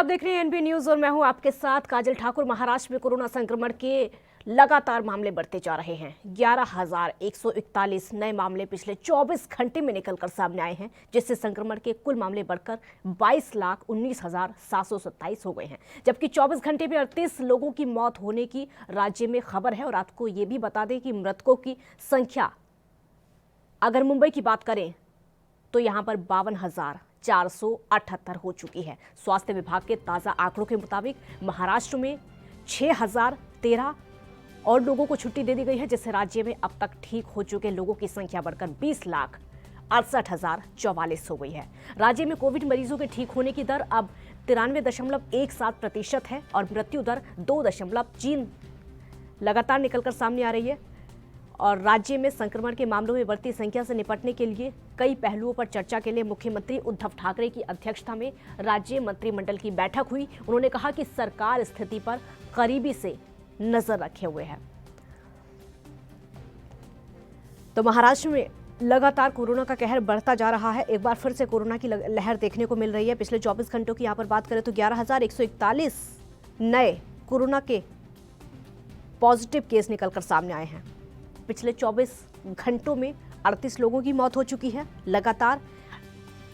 आप देख रहे हैं एनबी न्यूज और मैं हूं आपके साथ काजल ठाकुर। महाराष्ट्र में कोरोना संक्रमण के लगातार मामले बढ़ते जा रहे हैं। 11,141 नए मामले पिछले 24 घंटे में निकलकर सामने आए हैं, जिससे संक्रमण के कुल मामले बढ़कर 22,19,727 हो गए हैं। जबकि 24 घंटे में 38 लोगों की मौत होने की राज्य में खबर है। और आपको ये भी बता दें कि मृतकों की संख्या अगर मुंबई की बात करें तो यहां पर 52,478 हो चुकी है। स्वास्थ्य विभाग के ताजा आंकड़ों के मुताबिक महाराष्ट्र में 6,013 और लोगों को छुट्टी दे दी गई है, जिससे राज्य में अब तक ठीक हो चुके लोगों की संख्या बढ़कर 20,68,044 हो गई है। राज्य में कोविड मरीजों के ठीक होने की दर अब 93.17% है और मृत्यु दर 2.3 लगातार निकलकर सामने आ रही है। और राज्य में संक्रमण के मामलों में बढ़ती संख्या से निपटने के लिए कई पहलुओं पर चर्चा के लिए मुख्यमंत्री उद्धव ठाकरे की अध्यक्षता में राज्य मंत्रिमंडल की बैठक हुई। उन्होंने कहा कि सरकार स्थिति पर करीबी से नजर रखे हुए है। तो महाराष्ट्र में लगातार कोरोना का कहर बढ़ता जा रहा है। एक बार फिर से कोरोना की लहर देखने को मिल रही है। पिछले 24 घंटों की यहां पर बात करें तो 11,141 नए कोरोना के पॉजिटिव केस निकलकर सामने आए हैं। पिछले 24 घंटों में 38 लोगों की मौत हो चुकी है। लगातार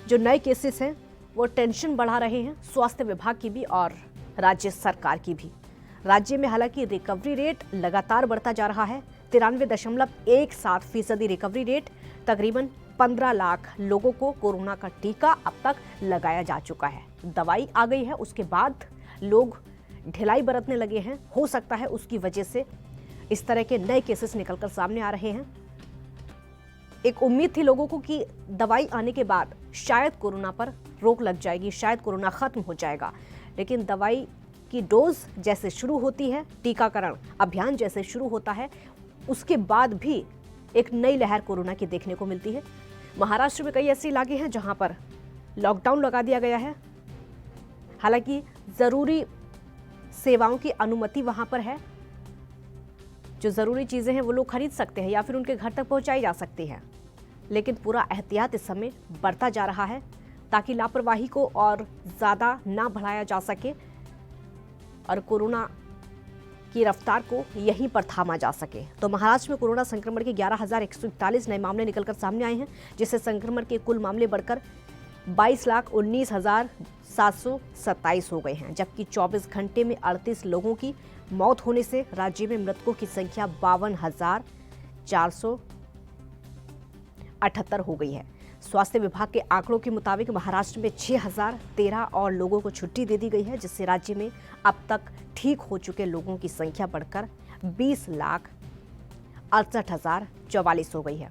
जो नए केसेस हैं वो टेंशन बढ़ा रहे हैं स्वास्थ्य विभाग की भी और राज्य सरकार की भी। राज्य में हालांकि रिकवरी रेट लगातार बढ़ता जा रहा है। 93.17% रिकवरी रेट। तकरीबन 15 लाख लोगों को कोरोना का टीका अब तक लगाया जा चुका है। दवाई आ गई है, उसके बाद लोग ढिलाई बरतने लगे हैं। हो सकता है उसकी वजह से इस तरह के नए केसेस निकलकर सामने आ रहे हैं। एक उम्मीद थी लोगों को कि दवाई आने के बाद शायद कोरोना पर रोक लग जाएगी, शायद कोरोना खत्म हो जाएगा। लेकिन दवाई की डोज जैसे शुरू होती है, टीकाकरण अभियान जैसे शुरू होता है, उसके बाद भी एक नई लहर कोरोना की देखने को मिलती है। महाराष्ट्र में कई ऐसे इलाके हैं जहां पर लॉकडाउन लगा दिया गया है। हालांकि जरूरी सेवाओं की अनुमति वहां पर है। जो जरूरी चीजें हैं वो लोग खरीद सकते हैं या फिर उनके घर तक पहुंचाई जा सकती है। लेकिन पूरा एहतियात इस समय बढ़ता जा रहा है ताकि लापरवाही को और ज्यादा ना बढ़ाया जा सके और कोरोना की रफ्तार को यहीं पर थामा जा सके। तो महाराष्ट्र में कोरोना संक्रमण के 11,141 नए मामले निकलकर सामने आए हैं, जिससे संक्रमण के कुल मामले बढ़कर 22,19,727 हो गए हैं। जबकि 24 घंटे में 38 लोगों की मौत होने से राज्य में मृतकों की संख्या 52,478 हो गई है। स्वास्थ्य विभाग के आंकड़ों के मुताबिक महाराष्ट्र में 6,013 और लोगों को छुट्टी दे दी गई है, जिससे राज्य में अब तक ठीक हो चुके लोगों की संख्या बढ़कर 20,68,044 हो गई है।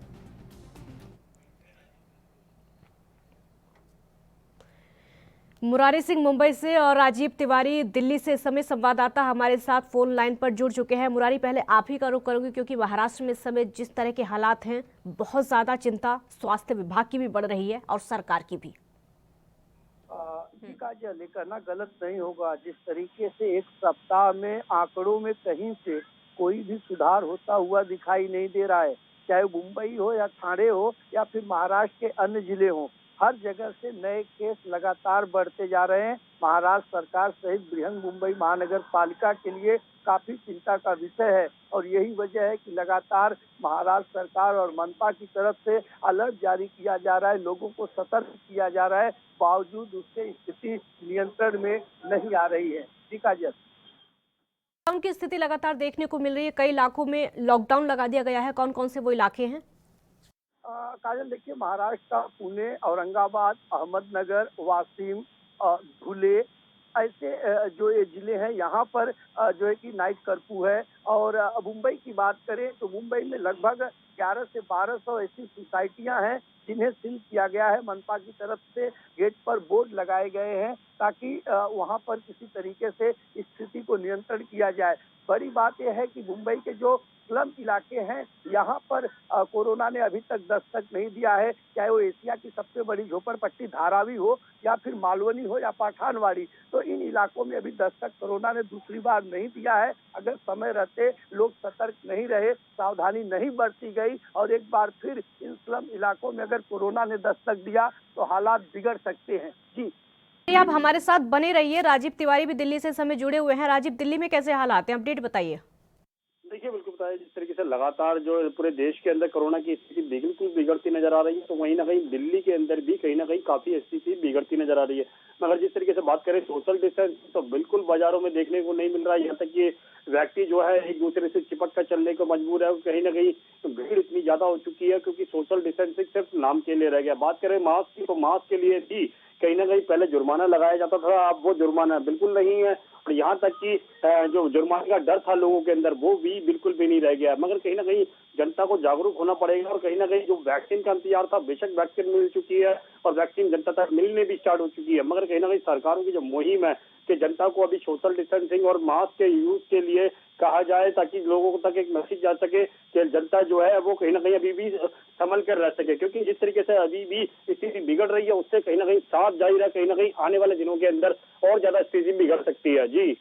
मुरारी सिंह मुंबई से और राजीव तिवारी दिल्ली से इस समय संवाददाता हमारे साथ फोन लाइन पर जुड़ चुके हैं। मुरारी, पहले आप ही का रुख करूंगी क्योंकि महाराष्ट्र में इस समय जिस तरह के हालात हैं, बहुत ज्यादा चिंता स्वास्थ्य विभाग की भी बढ़ रही है और सरकार की भी। काजल, ये कहना गलत नहीं होगा। जिस तरीके से एक सप्ताह में आंकड़ों में कहीं से कोई भी सुधार होता हुआ दिखाई नहीं दे रहा है, चाहे मुंबई हो या ठाणे हो या फिर महाराष्ट्र के अन्य जिले हो, हर जगह से नए केस लगातार बढ़ते जा रहे हैं। महाराष्ट्र सरकार सहित बृहन मुंबई महानगर पालिका के लिए काफी चिंता का विषय है और यही वजह है कि लगातार महाराष्ट्र सरकार और मनपा की तरफ से अलर्ट जारी किया जा रहा है, लोगों को सतर्क किया जा रहा है। बावजूद उससे स्थिति नियंत्रण में नहीं आ रही है। जी काजल, लॉकडाउन की स्थिति लगातार देखने को मिल रही है। कई इलाकों में लॉकडाउन लगा दिया गया है। कौन कौन से वो इलाके हैं? काजल, देखिए, महाराष्ट्र का पुणे, औरंगाबाद, अहमदनगर, वाशिम, धुले, ऐसे जो ये जिले हैं, यहाँ पर जो है कि नाइट कर्फ्यू है। और मुंबई की बात करें तो मुंबई में लगभग 1100 से 1200 ऐसी सोसाइटियां हैं जिन्हें सील किया गया है। मनपा की तरफ से गेट पर बोर्ड लगाए गए हैं ताकि वहां पर किसी तरीके से स्थिति को नियंत्रण किया जाए। बड़ी बात यह है कि मुंबई के जो स्लम इलाके हैं, यहाँ पर कोरोना ने अभी तक दस्तक नहीं दिया है, चाहे वो एशिया की सबसे बड़ी झोपड़पट्टी धारावी हो या फिर मालवनी हो या पठानवाड़ी। तो इन इलाकों में अभी दस्तक कोरोना ने दूसरी बार नहीं दिया है। अगर समय रहते लोग सतर्क नहीं रहे, सावधानी नहीं बरती गई और एक बार फिर इन स्लम इलाकों में अगर कोरोना ने दस्तक दिया तो हालात बिगड़ सकते हैं। जी ये आप हमारे साथ बने रहिए। राजीव तिवारी भी दिल्ली से इस समय जुड़े हुए हैं। राजीव, दिल्ली में कैसे हालात हैं, अपडेट बताइए। देखिए, बिल्कुल बताया जिस तरीके से लगातार जो पूरे देश के अंदर कोरोना की स्थिति बिल्कुल बिगड़ती नजर आ रही है, तो वहीं ना कहीं दिल्ली के अंदर भी कहीं ना कहीं काफी स्थिति बिगड़ती नजर आ रही है। मगर जिस तरीके से बात करें सोशल डिस्टेंस, तो बिल्कुल बाजारों में देखने को नहीं मिल रहा है। यहाँ तक कि व्यक्ति जो है एक दूसरे से चिपक कर चलने को मजबूर है। कहीं ना कहीं भीड़ इतनी ज्यादा हो चुकी है क्योंकि सोशल डिस्टेंसिंग सिर्फ नाम के लिए रह गया। बात करें मास्क की, तो मास्क के लिए भी कहीं ना कहीं पहले जुर्माना लगाया जाता था, अब वो जुर्माना बिल्कुल नहीं है। और यहाँ तक कि जो जुर्माने का डर था लोगों के अंदर, वो भी बिल्कुल भी नहीं रह गया। मगर कहीं ना कहीं जनता को जागरूक होना पड़ेगा और कहीं ना कहीं जो वैक्सीन का इंतजार था, बेशक वैक्सीन मिल चुकी है और वैक्सीन जनता तक मिलने भी स्टार्ट हो चुकी है, मगर कहीं ना कहीं सरकारों की जो मुहिम है कि जनता को अभी सोशल डिस्टेंसिंग और मास्क के यूज के लिए कहा जाए ताकि लोगों तक एक मैसेज जा सके कि जनता जो है वो कहीं ना कहीं अभी भी संभल कर रह सके। क्योंकि जिस तरीके से अभी भी स्थिति बिगड़ रही है, उससे कहीं ना कहीं साफ जाहिर है कहीं ना कहीं आने वाले दिनों के अंदर और ज्यादा स्थिति बिगड़ सकती है। जी,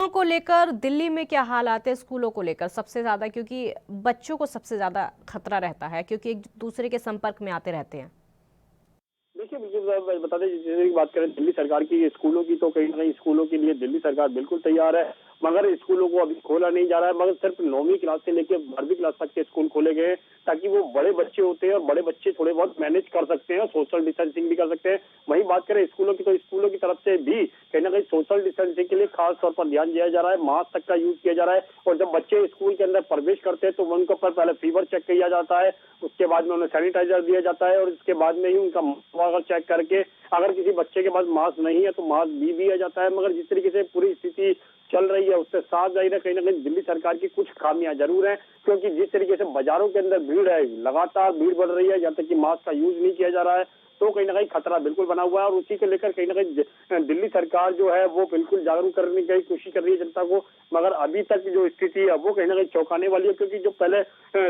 को लेकर दिल्ली में क्या हालात है, स्कूलों को लेकर सबसे ज्यादा, क्योंकि बच्चों को सबसे ज्यादा खतरा रहता है क्योंकि एक दूसरे के संपर्क में आते रहते हैं। देखिए, बिल्कुल बता दें, जैसे की बात करें दिल्ली सरकार की स्कूलों की, तो कहीं ना कहीं स्कूलों के लिए दिल्ली सरकार बिल्कुल तैयार है, मगर स्कूलों को अभी खोला नहीं जा रहा है। मगर सिर्फ 9वीं क्लास से लेकर 12वीं क्लास तक के स्कूल खोले गए हैं ताकि वो बड़े बच्चे होते हैं और बड़े बच्चे थोड़े बहुत मैनेज कर सकते हैं, सोशल डिस्टेंसिंग भी कर सकते हैं। वहीं बात करें स्कूलों की, तो स्कूलों की तरफ से भी कहीं ना कहीं सोशल डिस्टेंसिंग के लिए खास तौर पर ध्यान दिया जा रहा है, मास्क तक का यूज किया जा रहा है। और जब बच्चे स्कूल के अंदर प्रवेश करते हैं तो उनके ऊपर पहले फीवर चेक किया जाता है, उसके बाद में उन्हें सैनिटाइजर दिया जाता है और इसके बाद में ही उनका मास्क चेक करके अगर किसी बच्चे के पास मास्क नहीं है तो मास्क भी दिया जाता है। मगर जिस तरीके से पूरी स्थिति चल रही है उससे साफ जाहिर है कहीं ना कहीं दिल्ली सरकार की कुछ खामियां जरूर हैं, क्योंकि जिस तरीके से बाजारों के अंदर भीड़ है, लगातार भीड़ बढ़ रही है, जब तक कि मास्क का यूज नहीं किया जा रहा है तो कहीं ना कहीं खतरा बिल्कुल बना हुआ है। और उसी को लेकर कहीं ना कहीं दिल्ली सरकार जो है वो बिल्कुल जागरूक करने की कोशिश कर रही है जनता को, मगर अभी तक जो स्थिति है वो कहीं ना कहीं चौंकाने वाली है। क्योंकि जो पहले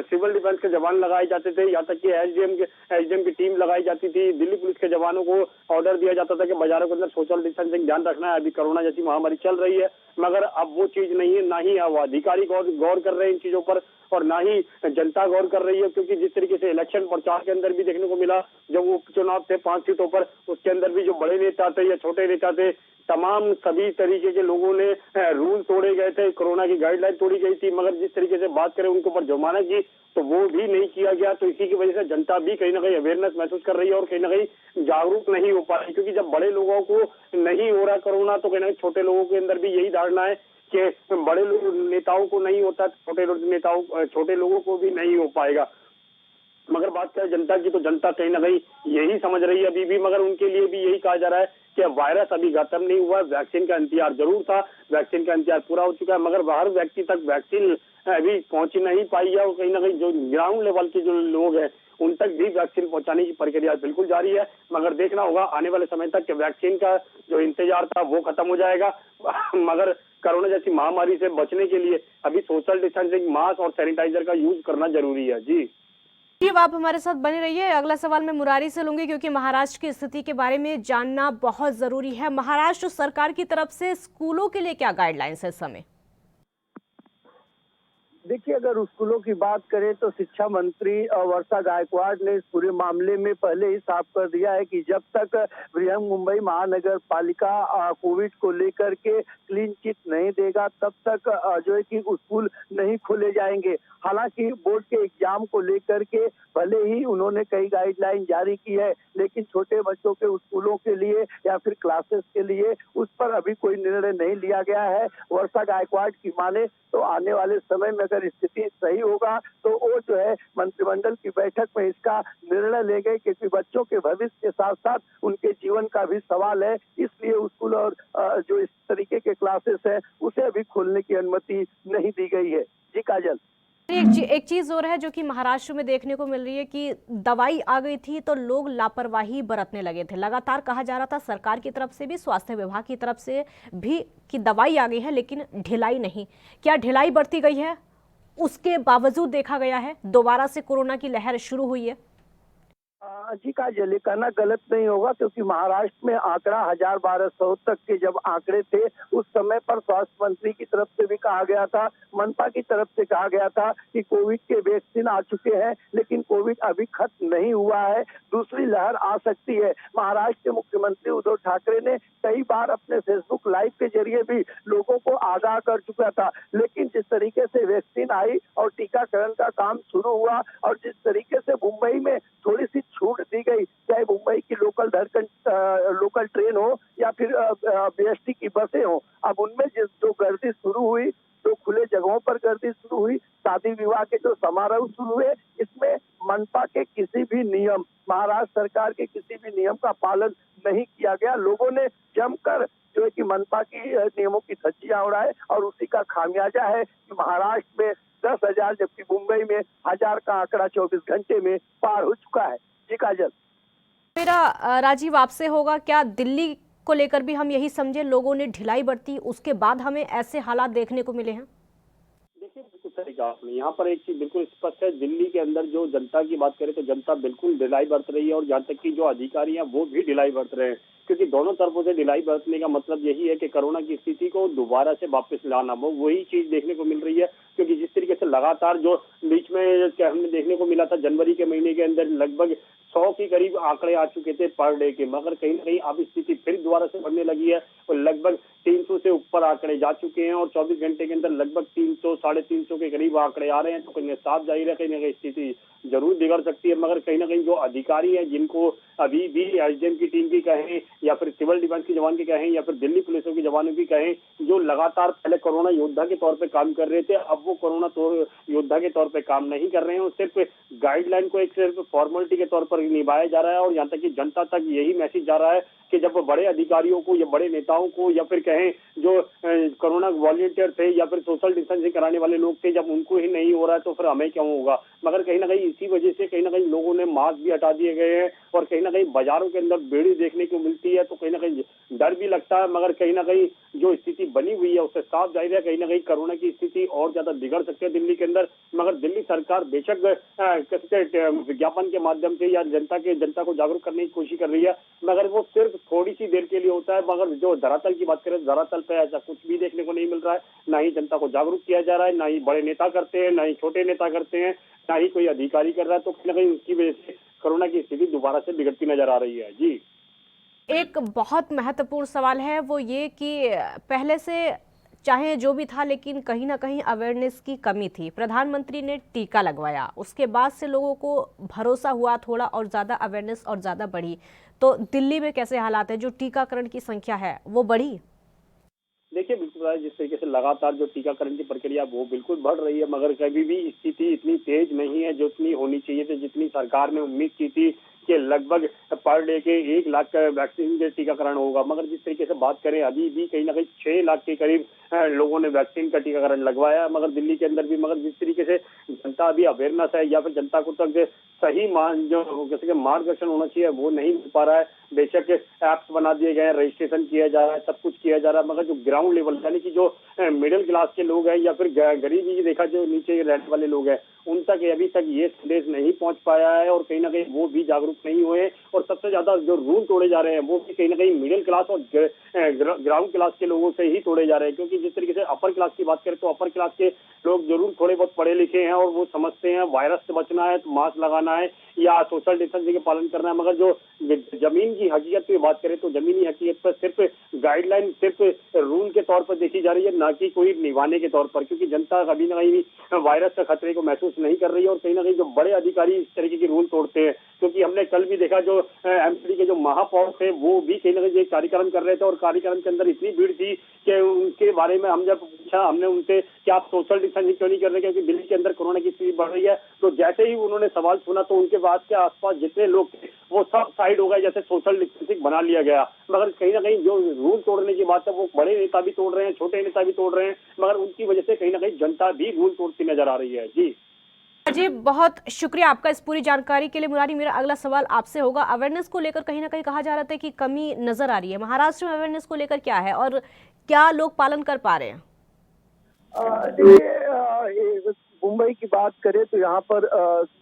सिविल डिफेंस के जवान लगाए जाते थे, यहाँ तक कि एसडीएम की टीम लगाई जाती थी, दिल्ली पुलिस के जवानों को ऑर्डर दिया जाता था कि बाजारों के अंदर सोशल डिस्टेंसिंग ध्यान रखना है, अभी कोरोना जैसी महामारी चल रही है, मगर अब वो चीज नहीं है, ना ही वो अधिकारी गौर कर रहे हैं इन चीजों पर और ना ही जनता गौर कर रही है। क्योंकि जिस तरीके से इलेक्शन प्रचार के अंदर भी देखने को मिला, जब वो चुनाव थे 5 सीटों पर, उसके अंदर भी जो बड़े नेता थे या छोटे नेता थे, तमाम सभी तरीके के लोगों ने रूल तोड़े गए थे, कोरोना की गाइडलाइन तोड़ी गई थी, मगर जिस तरीके से बात करें उनके ऊपर जुर्माना की तो वो भी नहीं किया गया। तो इसी की वजह से जनता भी कहीं ना कहीं अवेयरनेस महसूस कर रही है और कहीं ना कहीं जागरूक नहीं हो पा रही। क्योंकि जब बड़े लोगों को नहीं हो रहा कोरोना तो कहीं ना कहीं छोटे लोगों के अंदर भी यही धारणा है कि बड़े नेताओं को नहीं होता, छोटे लोगों को भी नहीं हो पाएगा। मगर बात करें जनता की, तो जनता कहीं ना कहीं यही समझ रही है अभी भी, मगर उनके लिए भी यही कहा जा रहा है कि वायरस अभी खत्म नहीं हुआ, वैक्सीन का इंतजार जरूर था, वैक्सीन का इंतजार पूरा हो चुका है, मगर हर व्यक्ति तक वैक्सीन अभी पहुंच नहीं पाई है। और कहीं ना कहीं जो ग्राउंड लेवल के जो लोग हैं उन तक भी वैक्सीन पहुंचाने की प्रक्रिया बिल्कुल जारी है, मगर देखना होगा आने वाले समय तक कि वैक्सीन का जो इंतजार था वो खत्म हो जाएगा। मगर कोरोना जैसी महामारी से बचने के लिए अभी सोशल डिस्टेंसिंग, मास्क और सैनिटाइजर का यूज करना जरूरी है। जी, आप हमारे साथ बने रहिए। अगला सवाल मैं मुरारी से लूंगी क्योंकि महाराष्ट्र की स्थिति के बारे में जानना बहुत जरूरी है। महाराष्ट्र सरकार की तरफ से स्कूलों के लिए क्या गाइडलाइंस है इस समय? देखिए, अगर स्कूलों की बात करें तो शिक्षा मंत्री वर्षा गायकवाड़ ने इस पूरे मामले में पहले ही साफ कर दिया है कि जब तक बृहन मुंबई महानगर पालिका कोविड को लेकर के क्लीन चिट नहीं देगा तब तक जो है कि स्कूल नहीं खोले जाएंगे। हालांकि बोर्ड के एग्जाम को लेकर के भले ही उन्होंने कई गाइडलाइन जारी की है, लेकिन छोटे बच्चों के स्कूलों के लिए या फिर क्लासेस के लिए उस पर अभी कोई निर्णय नहीं लिया गया है। वर्षा गायकवाड़ की माने तो आने वाले समय में अगर स्थिति सही होगा तो वो जो है मंत्रिमंडल की बैठक में इसका निर्णय ले गए, क्योंकि बच्चों के भविष्य के साथ साथ उनके जीवन का भी सवाल है। इसलिए स्कूल और जो इस तरीके के क्लासेस है उसे अभी खोलने की अनुमति नहीं दी गई है। जी काजल, एक चीज और है जो कि महाराष्ट्र में देखने को मिल रही है कि दवाई आ गई थी तो लोग लापरवाही बरतने लगे थे। लगातार कहा जा रहा था सरकार की तरफ से भी, स्वास्थ्य विभाग की तरफ से भी कि दवाई आ गई है, लेकिन ढिलाई नहीं। क्या ढिलाई बरती गई है? उसके बावजूद देखा गया है दोबारा से कोरोना की लहर शुरू हुई है। जी काजल, ये कहना गलत नहीं होगा क्योंकि महाराष्ट्र में आंकड़ा 1000-1200 तक के जब आंकड़े थे उस समय पर स्वास्थ्य मंत्री की तरफ से भी कहा गया था, मनपा की तरफ से कहा गया था कि कोविड के वैक्सीन आ चुके हैं, लेकिन कोविड अभी खत्म नहीं हुआ है, दूसरी लहर आ सकती है। महाराष्ट्र के मुख्यमंत्री उद्धव ठाकरे ने कई बार अपने फेसबुक लाइव के जरिए भी लोगों को आगाह कर चुका था, लेकिन जिस तरीके से वैक्सीन आई और टीकाकरण का काम शुरू हुआ और जिस तरीके से मुंबई में थोड़ी सी छूट दी गई, चाहे मुंबई की लोकल ट्रेन हो या फिर बीएसटी की बसें हो, अब उनमें जो गर्दी शुरू हुई, जो खुले जगहों पर गर्दी शुरू हुई, शादी विवाह के जो समारोह शुरू हुए, इसमें मनपा के किसी भी नियम, महाराष्ट्र सरकार के किसी भी नियम का पालन नहीं किया गया। लोगों ने जमकर जो है कि मनपा की नियमों की धज्जियां उड़ाए और उसी का खामियाजा है कि महाराष्ट्र में 10,000 जबकि मुंबई में 1000 का आंकड़ा 24 घंटे में पार हो चुका है। जी काजल, मेरा राजीव आपसे होगा, क्या दिल्ली को लेकर भी हम यही समझे, लोगों ने ढिलाई बरती उसके बाद हमें ऐसे हालात देखने को मिले हैं? देखिए, बिल्कुल सही कहा आपने। यहाँ पर एक चीज बिल्कुल स्पष्ट है, दिल्ली के अंदर जो जनता की बात करें तो जनता बिल्कुल ढिलाई बरत रही है और यहाँ तक कि जो अधिकारी हैं वो भी ढिलाई बरत रहे हैं, क्योंकि दोनों तरफों से ढिलाई बरतने का मतलब यही है कि कोरोना की स्थिति को दोबारा से वापस लाना, वो वही चीज देखने को मिल रही है। क्योंकि जिस तरीके से लगातार जो बीच में हमने देखने को मिला था जनवरी के महीने के अंदर लगभग 100 के करीब आंकड़े आ चुके थे पर डे के, मगर कहीं ना कहीं अब स्थिति फिर दोबारा से बढ़ने लगी है और लगभग 300 से ऊपर आंकड़े जा चुके हैं और 24 घंटे के अंदर लगभग 300 350 के करीब आंकड़े आ रहे हैं। तो कहीं साफ जाहिर है कहीं ना कहीं स्थिति जरूर बिगड़ सकती है, मगर कहीं ना कहीं जो अधिकारी हैं जिनको अभी भी एसडीएम की टीम की कहें या फिर सिविल डिफेंस के जवान की कहें या फिर दिल्ली पुलिसों के जवानों की कहें, जो लगातार पहले कोरोना योद्धा के तौर पे काम कर रहे थे, अब वो कोरोना योद्धा के तौर पे काम नहीं कर रहे हैं और सिर्फ गाइडलाइन को एक सिर्फ फॉर्मेलिटी के तौर पर निभाया जा रहा है। और यहाँ तक कि जनता तक यही मैसेज जा रहा है कि जब बड़े अधिकारियों को या बड़े नेताओं को या फिर कहें जो कोरोना वॉलंटियर थे या फिर सोशल डिस्टेंसिंग कराने वाले लोग थे, जब उनको ही नहीं हो रहा है तो फिर हमें क्यों होगा। मगर कहीं ना कहीं इसी वजह से कहीं ना कहीं लोगों ने मास्क भी हटा दिए गए हैं और कहीं ना कहीं बाजारों के अंदर भीड़ देखने को मिलती है, तो कहीं ना कहीं डर भी लगता है। मगर कहीं ना कहीं जो स्थिति बनी हुई है उससे साफ जाहिर है कहीं ना कहीं कोरोना की स्थिति और ज्यादा बिगड़ सकती है दिल्ली के अंदर। मगर दिल्ली सरकार बेशक विज्ञापन के माध्यम से या जनता को जागरूक करने की कोशिश कर रही है, मगर वो सिर्फ थोड़ी सी देर के लिए होता है। मगर जो धरातल की बात करें, धरातल पे ऐसा कुछ भी देखने को नहीं मिल रहा है, ना ही जनता को जागरूक किया जा रहा है, ना ही बड़े नेता करते हैं, ना ही छोटे नेता करते हैं, ना ही कोई अधिकारी कर रहा है। तो कहीं ना कहीं उसकी वजह से कोरोना की स्थिति दोबारा से बिगड़ती नजर आ रही है। जी, एक बहुत महत्वपूर्ण सवाल है वो ये कि पहले से चाहे जो भी था लेकिन कहीं ना कहीं अवेयरनेस की कमी थी। प्रधानमंत्री ने टीका लगवाया, उसके बाद से लोगों को भरोसा हुआ थोड़ा और ज़्यादा अवेयरनेस और ज़्यादा बढ़ी। तो दिल्ली में कैसे हालात है, जो टीकाकरण की संख्या है वो बढ़ी? देखिए, बिल्कुल जिस तरीके से लगातार जो टीकाकरण की प्रक्रिया वो बिल्कुल बढ़ रही है, मगर कभी भी स्थिति इतनी तेज नहीं है जो इतनी होनी चाहिए थी, जितनी सरकार ने उम्मीद की थी कि लगभग पर डे के 1 लाख का वैक्सीन के टीकाकरण होगा। मगर जिस तरीके से बात करें, अभी भी कहीं ना कहीं 6 लाख के करीब लोगों ने वैक्सीन का टीकाकरण लगवाया मगर दिल्ली के अंदर भी। मगर जिस तरीके से जनता अभी अवेयरनेस है या फिर जनता को तक सही जो जैसे कि मार्गदर्शन होना चाहिए वो नहीं मिल पा रहा है। बेशक ऐप्स बना दिए गए हैं, रजिस्ट्रेशन किया जा रहा है, सब कुछ किया जा रहा है, मगर जो ग्राउंड लेवल यानी कि जो मिडिल क्लास के लोग हैं या फिर गरीबी की देखा जो नीचे रहने वाले लोग हैं, उन तक अभी तक ये संदेश नहीं पहुंच पाया है और कहीं ना कहीं वो भी जागरूक नहीं हुए। और सबसे ज्यादा जो रूल तोड़े जा रहे हैं वो भी कहीं ना कहीं मिडिल क्लास और ग्राउंड क्लास के लोगों से ही तोड़े जा रहे हैं। क्योंकि जिस तरीके से अपर क्लास की बात करें तो अपर क्लास के लोग जरूर थोड़े बहुत पढ़े लिखे हैं और वो समझते हैं वायरस से बचना है तो मास्क लगाना है या सोशल डिस्टेंसिंग का पालन करना है। मगर जो जमीन की हकीकत की बात करें तो जमीनी हकीकत पर सिर्फ गाइडलाइन सिर्फ रूल के तौर पर देखी जा रही है, ना कि कोई निभाने के तौर पर, क्योंकि जनता कभी ना कहीं वायरस के खतरे को महसूस नहीं कर रही है। और कहीं ना कहीं जो बड़े अधिकारी इस तरीके के रूल तोड़ते हैं, क्योंकि हमने कल भी देखा जो एमसीडी के जो महापौर थे वो भी कहीं ना कहीं कार्यक्रम कर रहे थे और कार्यक्रम के अंदर इतनी भीड़ थी कि उनके बारे में हम जब पूछा हमने उनसे कि आप सोशल डिस्टेंसिंग क्यों नहीं कर रहे, क्योंकि दिल्ली के अंदर कोरोना की स्थिति बढ़ रही है, तो जैसे ही उन्होंने सवाल सुना तो उनके बाद के आसपास जितने लोग थे वो सब साइड हो गए, जैसे सोशल डिस्टेंसिंग बना लिया गया। मगर कहीं ना कहीं जो रूल तोड़ने की बात है वो बड़े नेता भी तोड़ रहे हैं, छोटे नेता भी तोड़ रहे हैं, मगर उनकी वजह से कहीं ना कहीं जनता भी रूल तोड़ती नजर आ रही है। जी जी, बहुत शुक्रिया आपका इस पूरी जानकारी के लिए। मुरारी, मेरा अगला सवाल आपसे होगा, अवेयरनेस को लेकर कहीं ना कहीं कहा जा रहा था कि कमी नजर आ रही है, महाराष्ट्र में अवेयरनेस को लेकर क्या है और क्या लोग पालन कर पा रहे हैं? मुंबई की बात करें तो यहाँ पर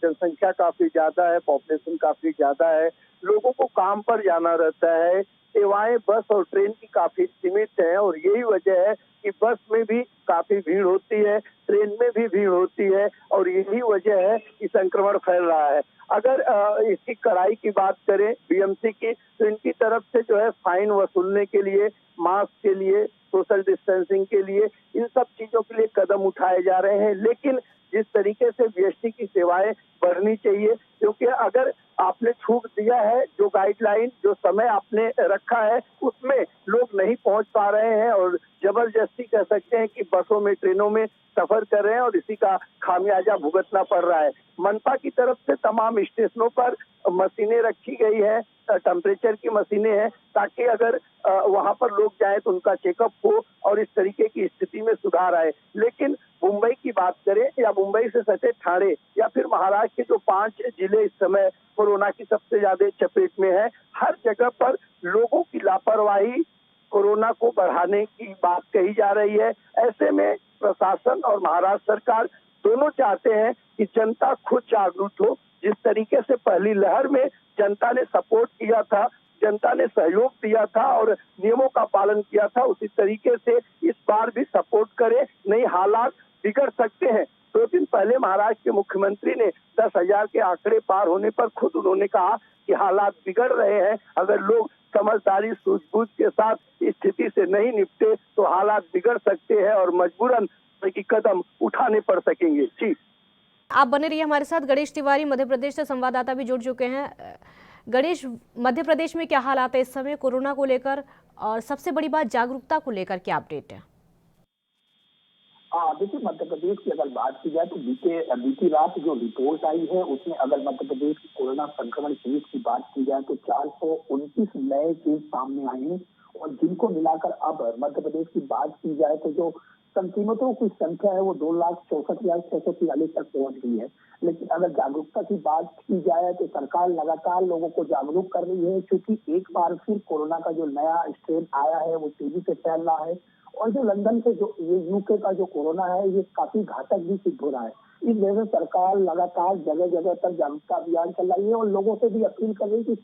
जनसंख्या काफी ज्यादा है, पॉपुलेशन काफी ज्यादा है, लोगों को काम पर जाना रहता है, सेवाएं बस और ट्रेन की काफी सीमित है और यही वजह है कि बस में भी काफी भीड़ होती है, ट्रेन में भी भीड़ होती है और यही वजह है कि संक्रमण फैल रहा है। अगर इसकी कड़ाई की बात करें बीएमसी की, तो इनकी तरफ से जो है फाइन वसूलने के लिए, मास्क के लिए, सोशल डिस्टेंसिंग के लिए, इन सब चीजों के लिए कदम उठाए जा रहे हैं। लेकिन जिस तरीके से बीएसटी की सेवाएं बढ़नी चाहिए, क्योंकि अगर आपने छूट दिया है, जो गाइडलाइन, जो समय आपने रखा है, उसमें लोग नहीं पहुंच पा रहे हैं और जबरदस्ती कह सकते हैं कि बसों में, ट्रेनों में सफर कर रहे हैं और इसी का खामियाजा भुगतना पड़ रहा है। मनपा की तरफ से तमाम स्टेशनों पर मशीनें रखी गई है, टेम्परेचर की मशीनें हैं, ताकि अगर वहां पर लोग जाएं तो उनका चेकअप हो और इस तरीके की स्थिति में सुधार आए। लेकिन मुंबई की बात करें या मुंबई से सटे ठाणे या फिर महाराष्ट्र के जो 5 जिले इस समय कोरोना की सबसे ज्यादा चपेट में है, हर जगह पर लोगों की लापरवाही कोरोना को बढ़ाने की बात कही जा रही है। ऐसे में प्रशासन और महाराष्ट्र सरकार दोनों चाहते हैं कि जनता खुद जागरूक हो। जिस तरीके से पहली लहर में जनता ने सपोर्ट किया था, जनता ने सहयोग दिया था और नियमों का पालन किया था, उसी तरीके से इस बार भी सपोर्ट करें, नहीं हालात बिगड़ सकते हैं। 2 दिन पहले महाराष्ट्र के मुख्यमंत्री ने 10,000 के आंकड़े पार होने पर खुद उन्होंने कहा कि हालात बिगड़ रहे हैं, अगर लोग समझदारी, सूझबूझ के साथ इस स्थिति से नहीं निपटे तो हालात बिगड़ सकते हैं और मजबूरन की कदम उठाने पड़ सकेंगे। जी, आप बने रहिए हमारे साथ। गणेश तिवारी मध्य प्रदेश से संवाददाता भी जुड़ चुके हैं। गणेश, मध्य प्रदेश में क्या हालात है इस समय कोरोना को लेकर, और सबसे बड़ी बात जागरूकता को लेकर क्या अपडेट है? देखिए, मध्य प्रदेश की अगर बात की जाए तो बीती रात जो रिपोर्ट आई है उसमें अगर मध्य प्रदेश की कोरोना संक्रमण केस की बात की जाए तो 429 नए केस सामने आए हैं और जिनको मिलाकर अब मध्य प्रदेश की बात की जाए तो जो संक्रमितों की संख्या है वो 2,64,643 तक पहुंच गई है। लेकिन अगर जागरूकता की बात की जाए तो सरकार लगातार लोगों को जागरूक कर रही है, क्योंकि एक बार फिर कोरोना का जो नया स्ट्रेन आया है वो तेजी से फैल रहा है और जो लंदन से जो ये यूके का जो कोरोना है ये काफी घातक भी सिद्ध हो रहा है। इस वजह से सरकार लगातार जगह जगह पर जागरूकता अभियान चला रही है और लोगों से भी अपील कर रही है कि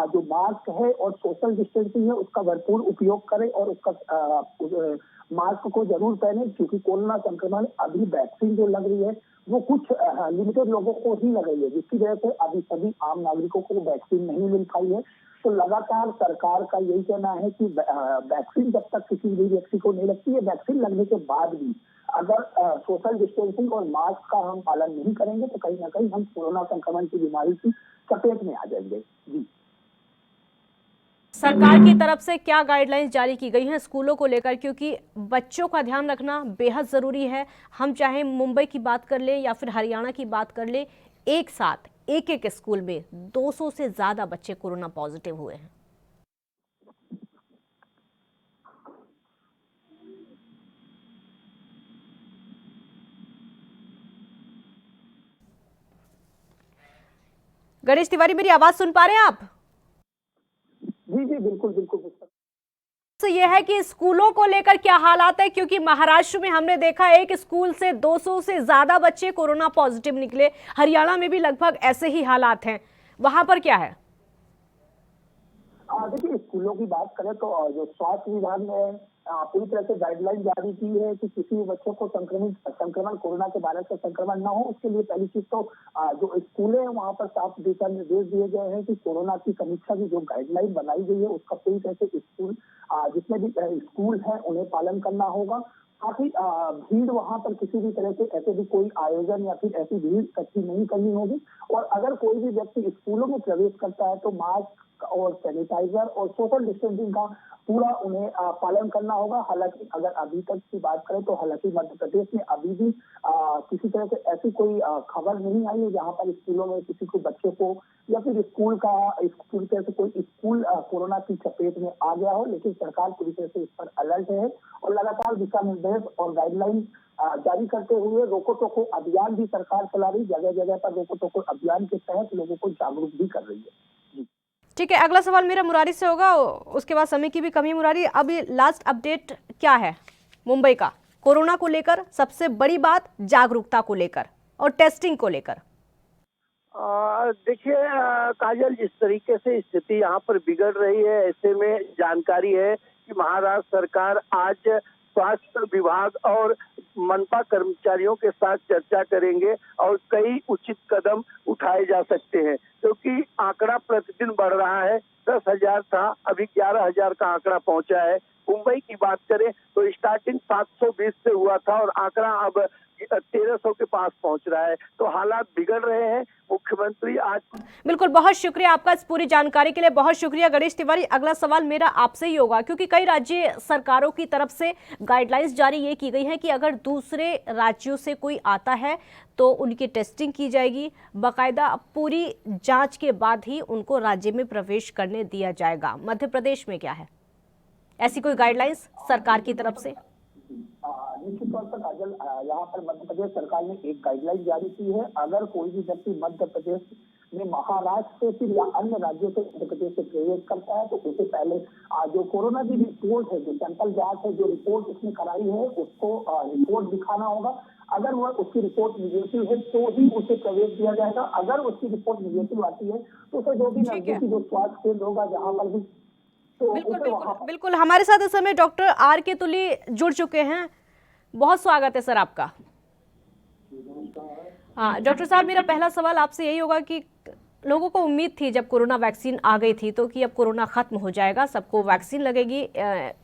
जो मास्क है और सोशल डिस्टेंसिंग है उसका भरपूर उपयोग करें और उसका मास्क को जरूर पहने, क्योंकि कोरोना संक्रमण अभी वैक्सीन जो लग रही है वो कुछ लिमिटेड लोगों को ही लग रही है, जिसकी वजह से अभी सभी आम नागरिकों को वैक्सीन नहीं मिल पाई है। तो लगातार सरकार का यही कहना है कि वैक्सीन जब तक किसी भी व्यक्ति को नहीं लगती है, वैक्सीन लगने के बाद भी अगर सोशल डिस्टेंसिंग और मास्क का हम पालन नहीं करेंगे तो कहीं ना कहीं हम कोरोना संक्रमण की बीमारी की चपेट में आ जाएंगे। जी, सरकार की तरफ से क्या गाइडलाइंस जारी की गई हैं स्कूलों को लेकर, क्योंकि बच्चों का ध्यान रखना बेहद ज़रूरी है। हम चाहे मुंबई की बात कर लें या फिर हरियाणा की बात कर लें, एक साथ एक स्कूल में 200 से ज़्यादा बच्चे कोरोना पॉजिटिव हुए हैं। गणेश तिवारी, मेरी आवाज़ सुन पा रहे हैं आप? जी जी, बिल्कुल बिल्कुल। तो यह है कि स्कूलों को लेकर क्या हालात है, क्योंकि महाराष्ट्र में हमने देखा एक स्कूल से 200 से ज्यादा बच्चे कोरोना पॉजिटिव निकले। हरियाणा में भी लगभग ऐसे ही हालात हैं, वहां पर क्या है? देखिए, स्कूलों की बात करें तो जो स्वास्थ्य विभाग ने पूरी तरह से गाइडलाइन जारी की है कि किसी भी बच्चों को संक्रमण कोरोना के वायरस का संक्रमण ना हो। उसके लिए पहली चीज तो जो स्कूल है वहां पर साफ दिशा निर्देश दिए गए हैं कि कोरोना की समीक्षा की जो गाइडलाइन बनाई गई है उसका पूरी तरह से स्कूल जितने भी स्कूल हैं उन्हें पालन करना होगा। काफी भीड़ वहां पर किसी भी तरह से ऐसे भी कोई आयोजन या फिर ऐसी भीड़ इकट्ठी नहीं करनी होगी और अगर कोई भी व्यक्ति स्कूलों में प्रवेश करता है तो मास्क और सैनिटाइजर और सोशल डिस्टेंसिंग का पूरा उन्हें पालन करना होगा। हालांकि अगर अभी तक की बात करें तो हालांकि मध्य प्रदेश में अभी भी किसी तरह से ऐसी कोई खबर नहीं आई है जहां पर स्कूलों में किसी को बच्चे को या फिर स्कूल तरह से कोई स्कूल कोरोना की चपेट में आ गया हो। लेकिन सरकार पूरी तरह से इस पर अलर्ट है और लगातार दिशा निर्देश और गाइडलाइन जारी करते हुए रोको टोको अभियान भी सरकार चला रही, जगह जगह पर रोको टोको अभियान के तहत लोगों को जागरूक भी कर रही है। ठीक है, अगला सवाल मेरा मुरारी से होगा, उसके बाद समय की भी कमी। मुरारी, अभी लास्ट अपडेट क्या है मुंबई का? कोरोना को लेकर, सबसे बड़ी बात जागरूकता को लेकर और टेस्टिंग को लेकर? देखिए काजल, जिस तरीके से स्थिति यहाँ पर बिगड़ रही है, ऐसे में जानकारी है कि महाराष्ट्र सरकार आज स्वास्थ्य विभाग और मनपा कर्मचारियों के साथ चर्चा करेंगे और कई उचित कदम उठाए जा सकते हैं, क्योंकि आंकड़ा प्रतिदिन बढ़ रहा है। 10,000 था, अभी 11,000 का आंकड़ा पहुंचा है। मुंबई की बात करें तो स्टार्टिंग 720 से हुआ था और आंकड़ा अब 1300 के पास पहुंच रहा है। तो हालात बिगड़ रहे हैं। मुख्यमंत्री आज बिल्कुल, बहुत शुक्रिया आपका इस पूरी जानकारी के लिए। बहुत शुक्रिया गणेश तिवारी। अगला सवाल मेरा आपसे ही होगा, क्योंकि कई राज्य सरकारों की तरफ से गाइडलाइंस जारी ये की गई है कि अगर दूसरे राज्यों से कोई आता है तो उनकी टेस्टिंग की जाएगी, बाकायदा पूरी जांच के बाद ही उनको राज्य में प्रवेश करने दिया जाएगा। मध्य प्रदेश में क्या है, ऐसी कोई गाइडलाइंस सरकार की तरफ से? निश्चित तौर पर काजल, यहाँ पर मध्य प्रदेश सरकार ने एक गाइडलाइन जारी की है। अगर कोई भी व्यक्ति मध्य प्रदेश में महाराष्ट्र से फिर या अन्य राज्यों से मध्य प्रदेश से प्रवेश करता है तो उससे पहले जो कोरोना की रिपोर्ट है, जो सैंपल जांच है, जो रिपोर्ट उसने कराई है, उसको रिपोर्ट दिखाना होगा। अगर वह उसकी रिपोर्ट निगेटिव है तो ही उसे प्रवेश दिया जाएगा। अगर उसकी रिपोर्ट निगेटिव आती है तो उसे जो भी नजदीकी जो स्वास्थ्य केंद्र होगा जहाँ पर भी बिल्कुल बिल्कुल बिल्कुल। हमारे साथ इस समय डॉक्टर आर के तुली जुड़ चुके हैं। बहुत स्वागत है सर आपका। हाँ डॉक्टर साहब, मेरा पहला सवाल आपसे यही होगा कि लोगों को उम्मीद थी जब कोरोना वैक्सीन आ गई थी तो कि अब कोरोना खत्म हो जाएगा, सबको वैक्सीन लगेगी,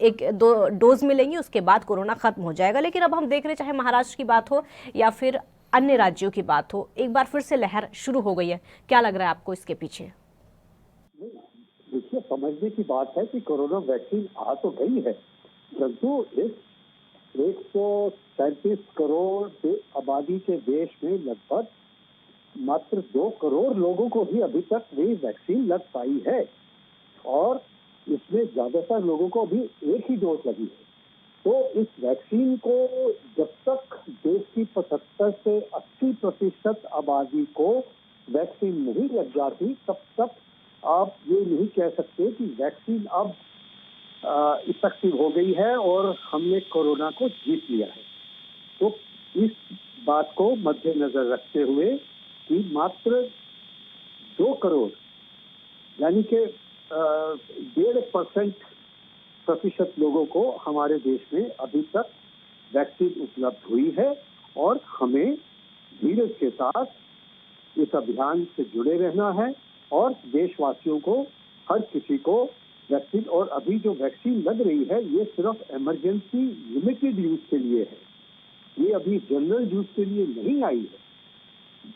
1-2 डोज मिलेंगी, उसके बाद कोरोना खत्म हो जाएगा। लेकिन अब हम देख रहे, चाहे महाराष्ट्र की बात हो या फिर अन्य राज्यों की बात हो, एक बार फिर से लहर शुरू हो गई है। क्या लग रहा है आपको इसके पीछे? देखिए, समझने की बात है कि कोरोना वैक्सीन आ तो गई है, परंतु इस 137 करोड़ आबादी के देश में लगभग मात्र 2 करोड़ लोगों को ही अभी तक ये वैक्सीन लग पाई है और इसमें ज्यादातर लोगों को अभी एक ही डोज लगी है। तो इस वैक्सीन को जब तक देश की 75 से 80% आबादी को वैक्सीन नहीं लग जाती, तब तक आप ये नहीं कह सकते कि वैक्सीन अब इफेक्टिव हो गई है और हमने कोरोना को जीत लिया है। तो इस बात को मद्देनजर रखते हुए कि मात्र 2 करोड़ यानी कि 1.5% लोगों को हमारे देश में अभी तक वैक्सीन उपलब्ध हुई है और हमें धीरज के साथ इस अभियान से जुड़े रहना है और देशवासियों को, हर किसी को वैक्सीन, और अभी जो वैक्सीन लग रही है ये सिर्फ इमरजेंसी लिमिटेड यूज के लिए है, ये अभी जनरल यूज के लिए नहीं आई है।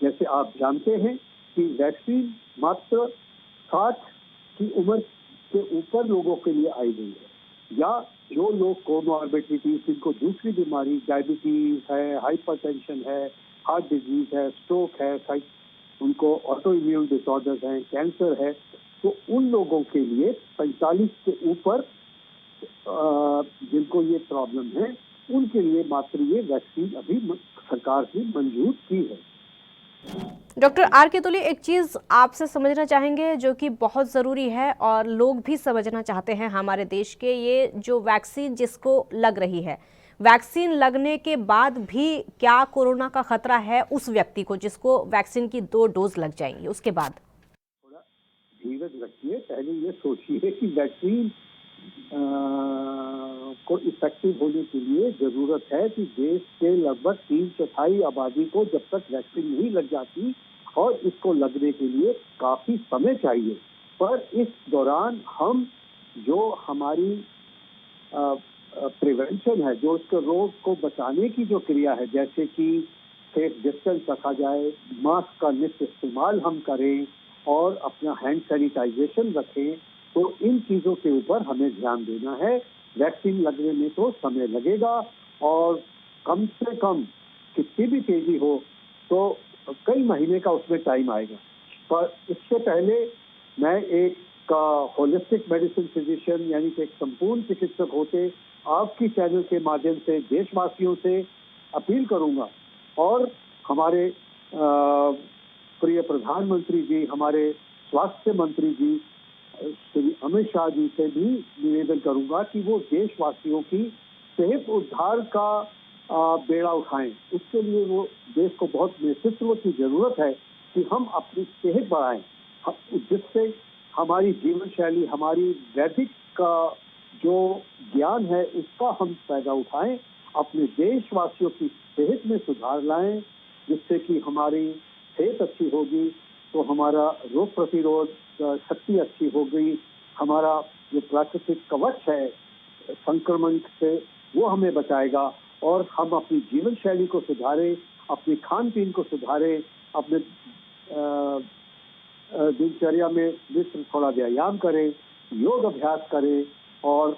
जैसे आप जानते हैं कि वैक्सीन मात्र 60 की उम्र के ऊपर लोगों के लिए आई गई है, या जो लोग कोमॉर्बिडिटी, जिनको दूसरी बीमारी, डायबिटीज है, हाइपरटेंशन है, हार्ट डिजीज है, स्ट्रोक है, उनको ऑटो इम्यून डिसऑर्डर्स हैं, कैंसर है, तो उन लोगों के लिए 45 के ऊपर जिनको ये प्रॉब्लम है, उनके लिए मात्र ये वैक्सीन अभी सरकार ने मंजूर की है। डॉक्टर आर के तुली, एक चीज़ आपसे समझना चाहेंगे जो कि बहुत ज़रूरी है और लोग भी समझना चाहते हैं हमारे देश के, ये जो वैक्सीन जिसको लग रही है, वैक्सीन लगने के बाद भी क्या कोरोना का खतरा है उस व्यक्ति को जिसको वैक्सीन की 2 डोज लग जाएंगी उसके बाद? थोड़ा धीरज रखिए, पहले ये सोचिए कि वैक्सीन को इफेक्टिव होने के लिए जरूरत है कि देश के लगभग 3/4 आबादी को जब तक वैक्सीन नहीं लग जाती, और इसको लगने के लिए काफी समय चाहिए। पर इस दौरान हम जो हमारी प्रिवेंशन है, जो इसके रोग को बचाने की जो क्रिया है, जैसे कि सेफ डिस्टेंस रखा जाए, मास्क का नित्य इस्तेमाल हम करें और अपना हैंड सैनिटाइजेशन रखें, तो इन चीजों के ऊपर हमें ध्यान देना है। वैक्सीन लगने में तो समय लगेगा और कम से कम कितनी भी तेजी हो तो कई महीने का उसमें टाइम आएगा। पर इससे पहले मैं एक होलिस्टिक मेडिसिन फिजिशियन यानी कि एक संपूर्ण चिकित्सक होते आपकी चैनल के माध्यम से देशवासियों से अपील करूंगा और हमारे प्रिय प्रधानमंत्री जी, हमारे स्वास्थ्य मंत्री जी श्री अमित शाह जी से भी निवेदन करूंगा कि वो देशवासियों की सेहत उद्धार का बेड़ा उठाएं। उसके लिए वो देश को बहुत नेतृत्व की जरूरत है कि हम अपनी सेहत बढ़ाएं, जिससे हमारी जीवन शैली, हमारी वैदिक का जो ज्ञान है उसका हम फायदा उठाएं, अपने देशवासियों की सेहत में सुधार लाएं, जिससे कि हमारी सेहत अच्छी होगी तो हमारा रोग प्रतिरोध शक्ति अच्छी होगी, हमारा जो प्राकृतिक कवच है संक्रमण से वो हमें बचाएगा, और हम अपनी जीवन शैली को सुधारें, अपनी खान पीन को सुधारें, अपने दिनचर्या में थोड़ा व्यायाम करें, योग अभ्यास करें, और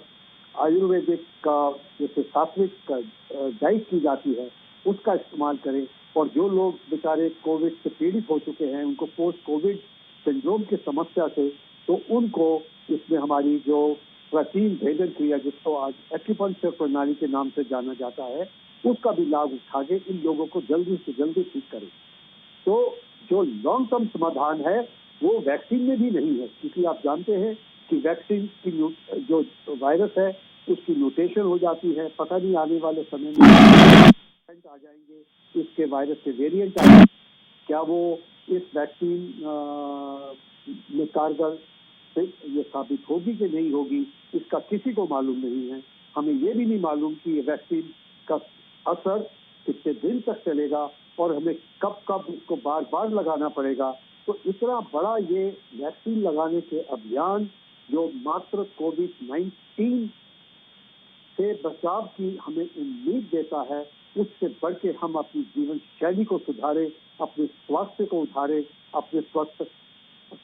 आयुर्वेदिक का जैसे सात्विक डाइट की जाती है उसका इस्तेमाल करें। और जो लोग बेचारे कोविड से पीड़ित हो चुके हैं, उनको पोस्ट कोविड सिंड्रोम की समस्या से, तो उनको इसमें हमारी जो प्राचीन भेदन क्रिया, जिसको आज एक्यूपंक्चर प्रणाली के नाम से जाना जाता है, उसका भी लाभ उठा के इन लोगों को जल्दी से जल्दी ठीक करें। तो जो लॉन्ग टर्म समाधान है वो वैक्सीन में भी नहीं है, क्योंकि आप जानते हैं कि वैक्सीन की जो वायरस है उसकी म्यूटेशन हो जाती है, पता नहीं आने वाले समय में आ जाएंगे, इसके वायरस के वेरिएंट आ जाएंगे, क्या वो इस वैक्सीन में कारगर ये साबित होगी कि नहीं होगी, इसका किसी को मालूम नहीं है। हमें ये भी नहीं मालूम कि ये वैक्सीन का असर कितने दिन तक चलेगा और हमें कब कब इसको बार बार लगाना पड़ेगा। तो इतना बड़ा ये वैक्सीन लगाने के अभियान जो मात्र कोविड-19 से बचाव की हमें उम्मीद देता है, उससे बढ़ के हम अपनी जीवन शैली को सुधारें, अपने स्वास्थ्य को उधारें, अपने स्वास्थ्य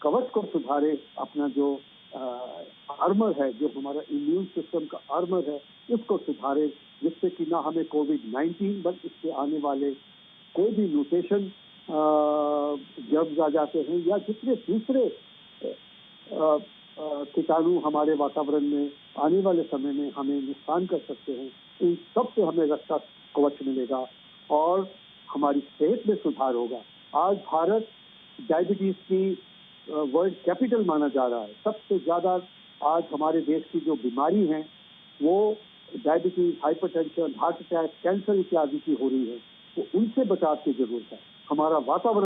कवच को सुधारें, अपना जो आर्मर है, जो हमारा इम्यून सिस्टम का आर्मर है, उसको सुधारें, जिससे कि ना हमें कोविड-19 बल्कि इससे आने वाले कोई भी म्यूटेशन जब आ जाते हैं या जितने दूसरे कीटाणु हमारे वातावरण में आने वाले समय में हमें नुकसान कर सकते हैं, इन सब से हमें रक्षा कवच मिलेगा और हमारी सेहत में सुधार होगा। आज भारत डायबिटीज की वर्ल्ड कैपिटल माना जा रहा है। सबसे ज्यादा आज हमारे देश की जो बीमारी है वो diabetes, hypertension, heart attack, cancer इत्यादि की हो रही है, तो उनसे बचाव की जरूरत है। हमारा वातावरण